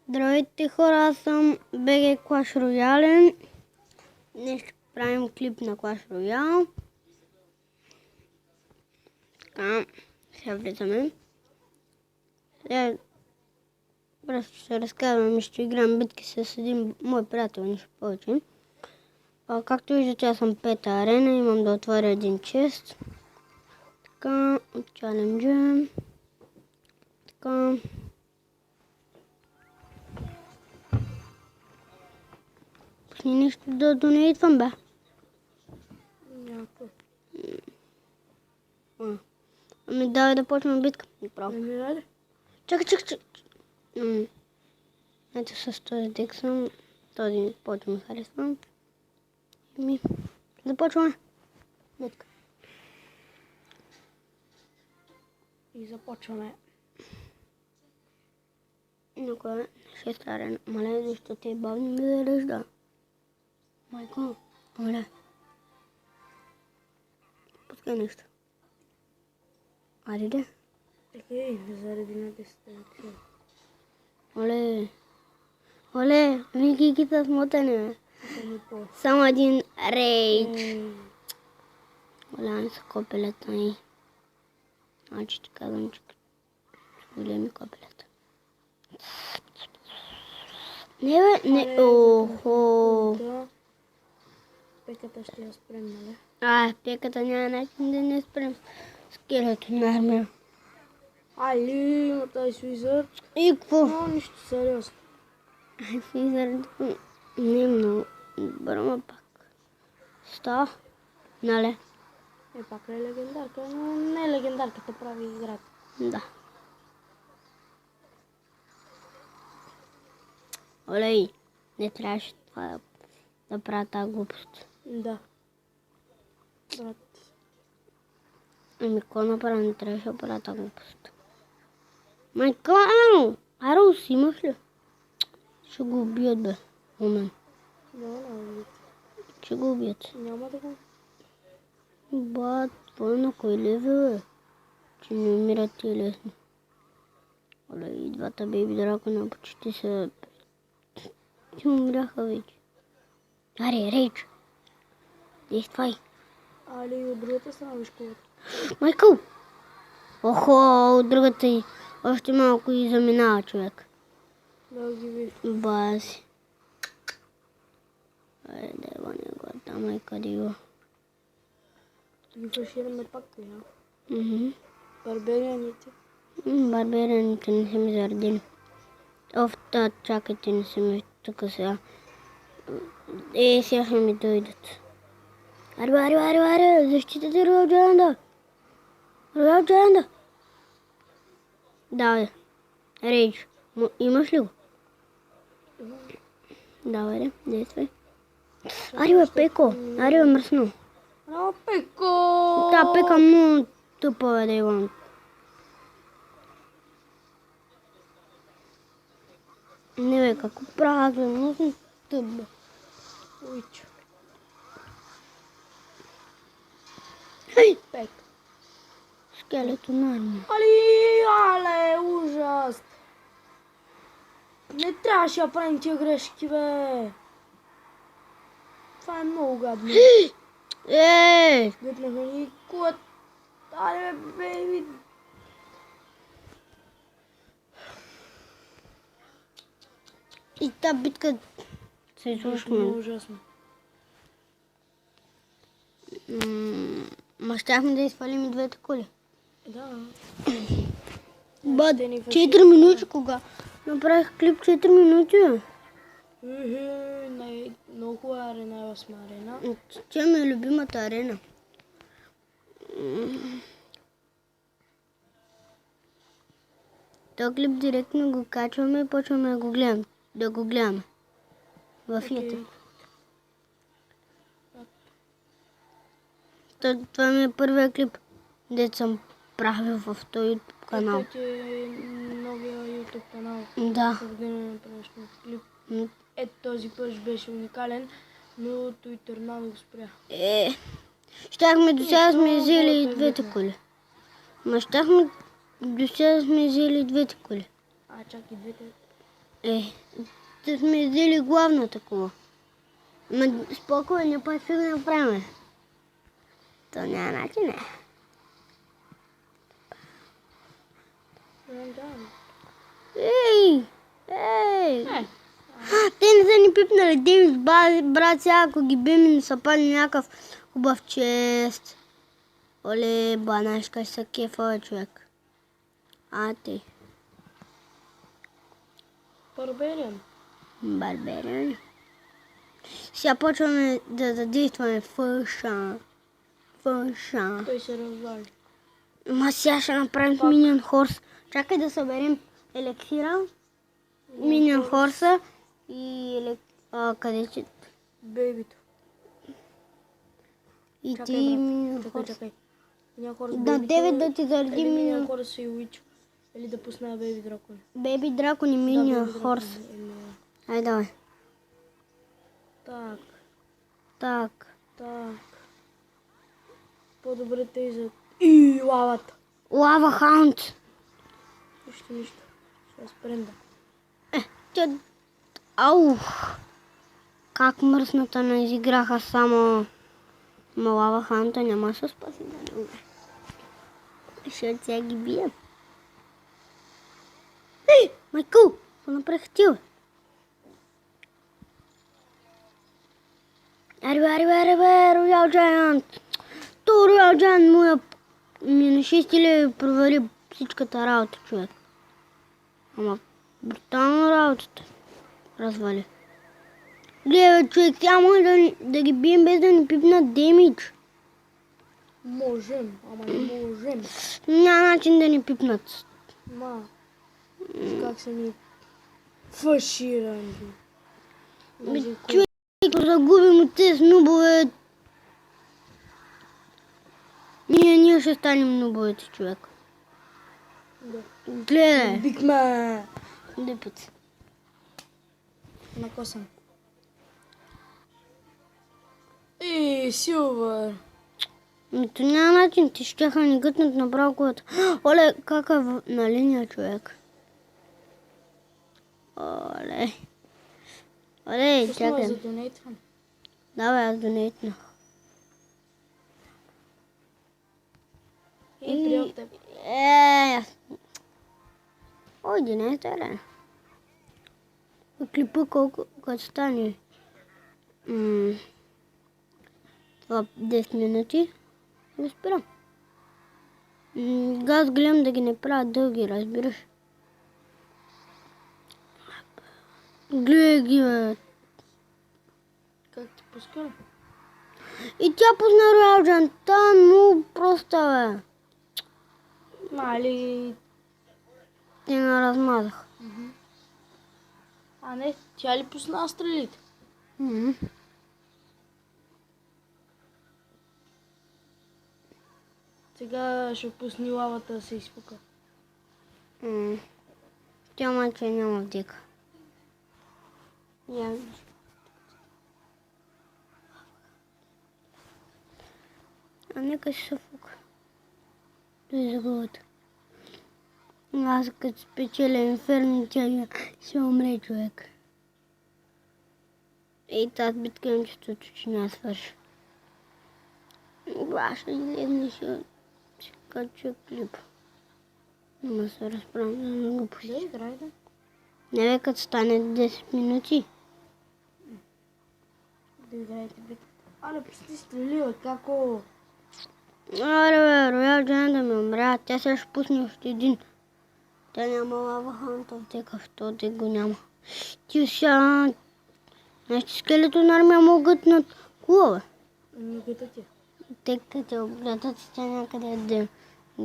Здравейте хора, аз съм BG Clash Royale. Днес ще правим клип на Clash Royale. Така, сега влизаме. Сега просто ще разказвам, ще играем битки с един мой приятел, нищо повече. Както виждате, аз съм пета арена, имам да отворя един чест. Така, от чаленджа. Така. Пусни нищо да донейтвам, бе. Някакво. Ами давай да почнем битка. Ами дай. Чакай. Ето с този дек съм. Този повече ми харесвам. Започваме. Битка. И започваме. Някой е 6 арена. Мале, защо те бавни ми зарежда? Майко, мале. Пускай нещо. Айде. Окей, заради на дистанция. Оле, Вики са смотане. Само един рейдж. Оле, не са копелета и. Значи ти казвам, че големи копелета. Не, охо. Пеката ще я спрем, нали? Пеката няма начин да не спрем. Скелето на армия. Али, има тази свизър. И какво? Но нищо сериозно. Свизър не е много бърма пак. Става, нали? Пак е легендарка, но не легендарката прави играта. Да. Олей, не трябваше това да правя тази глупост. Да. Брат. Ами какво направя, не трябваше да правя тази глупост. Майко, Арус имаш ли? Ще го убият, бе. Умен. Ще го убият. Няма да го. Бат, това на кой левел е? Че не умират ти лесно. Оле, и двата бейби дракона почти са... Ти умряха вече. Аре, рейдж. Действай. Али, от другата страна виж колата. Майкъл! Охо, от другата и още малко и заминава човек. Да ги виж. Баси. Айде, ване го, там е къде го. Ги фашираме пак, я. Барберианите. Барберианите не са ми заредили. Чакайте, не са ми тук сега. Сега ще ми дойдат. Аре, защитите Роял Джаенда. Роял Джаенда. Давай. Рейдж. Имаш ли го? Давай, действай. Аре, Пеко. Аре, мръсно. Пеко! Да, Пека много тъпа е да имам. Не бе, какво правя, но съм тъпа. Уичо. Хей! Пек. Скелето на армия. Але, ужас! Не трябваше да правим тия грешки, бе! Това е много гадно. Гътнаха ни кулът. Але, бейби! И тази битка се изслушва. Много ужасно. Ма щяхме да изпалим и двете коли. Да. Бат, 4 минути кога? Направих клип 4 минути. Много хубава арена е 8 арена. Тя ми е любимата арена. Този клип директно го качваме и почваме да го гледаме. В YouTube. Това ми е първият клип, дето съм правил в този YouTube канал. Това е новия YouTube канал. Да. Година направиш нов клип. Ето този пъш беше уникален, но Twitter много го спря. Щяхме до сега сме взели и двете коли. До сега сме взели и двете коли. Чакай, двете. Те сме взели главно такова. Ма спокойно, пак ще го направим. То няма начин, не. Да. Ей! Те не са ни пипнали Демис, брат, сега ако ги бим и не са пали някакъв хубав чест. Оле, банашка, ще са кефа, човек. Ти. Барбериан. Сега почваме да задействаме фъша. Той се развали. Ма сега ще направим Minion Horse. Чакай да съберем елексира, Minion Horse и къде че? Бейбито. И ти Minion Horse. Чакай. На 9 да ти заради Minion Minion Horse и Witch. Или да пусна Бейби Дракон. Бейби Дракон и Minion Horse. Айде, давай. Так. По-добре те за... И лавата. Лава Хаунд. Нищо. Ще спрем да. Ау! Как мръсната не изиграха само... Ма Лава Хаунта няма да се спаси да не умре. Защото сега ги бием. Ей, Майкъл! Какво направиха ти, бе? Аре, Роял Джайант! То Роял Джайант моя ми на 6 леви провери всичката работа, човек. Ама брутално работата развали. Гледай, човек, сега може да ги бием без да ни пипнат демидж. Можем, ама не можем. Няма начин да ни пипнат. Как са ни фаширани. Човек, ако загубим от тези нубове, ние ще станем нубовете, човек. Да. Гледай. Бигме! Дипът. Накосам. Силвър. То няма начин, ти щяха ни гътнат направо колата. Оле, как е на линия, човек. Оле, чакай. За донейтване. Давай, аз донейтнах. Приел теб. Ой, не е. Клипа колко стане. Това 10 минути. Не спирам. Аз гледам да ги не правя дълги, разбираш. Гледай ги, бе. Как ти пускали? И тя пусна Роял Джайант. Та, но просто, бе. Мали. Те ме размазах. А не, тя ли пусна стрелите? Сега ще пусни лавата да се изпука. Тя маче няма вдика. А нека си се фука. Той за главата. Аз като спечеля инферно, тя ще умре, човек. И тази битка имам чувството, че няма свърши. Ще излезне, ще кача клип. Няма се разправям за много пусти. Да, играй да. Не бе, като стане 10 минути. Да играете битката. Але пусти стрели, бе, како? Аре, бе, Роял Джайант да ме умря. Тя сега ще пусне още един. Тя няма Лава Хаунта в текъв, то го няма. Ти сега... Нашите скелето на армия могат над кула, бе. Не гъта ти. Те като те облятат си, тя някъде да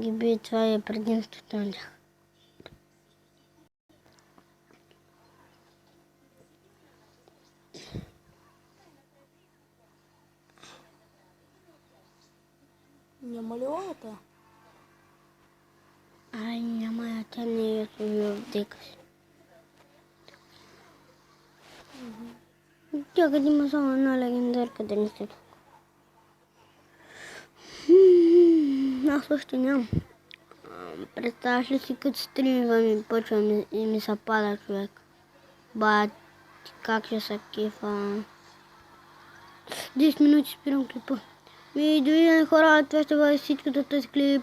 ги бие, това е предимството на тях. Няма ли лавата? Няма я, тя не е служила в дека си. Тя къде има само една легендарка да не се тук. Аз още нямам. Представяш ли си, като стримвам и почвам и ми се пада, човек. Бати, как ще се кефа. 10 минути спирам клипа. Видео хора, това ще бъде всичко за този клип.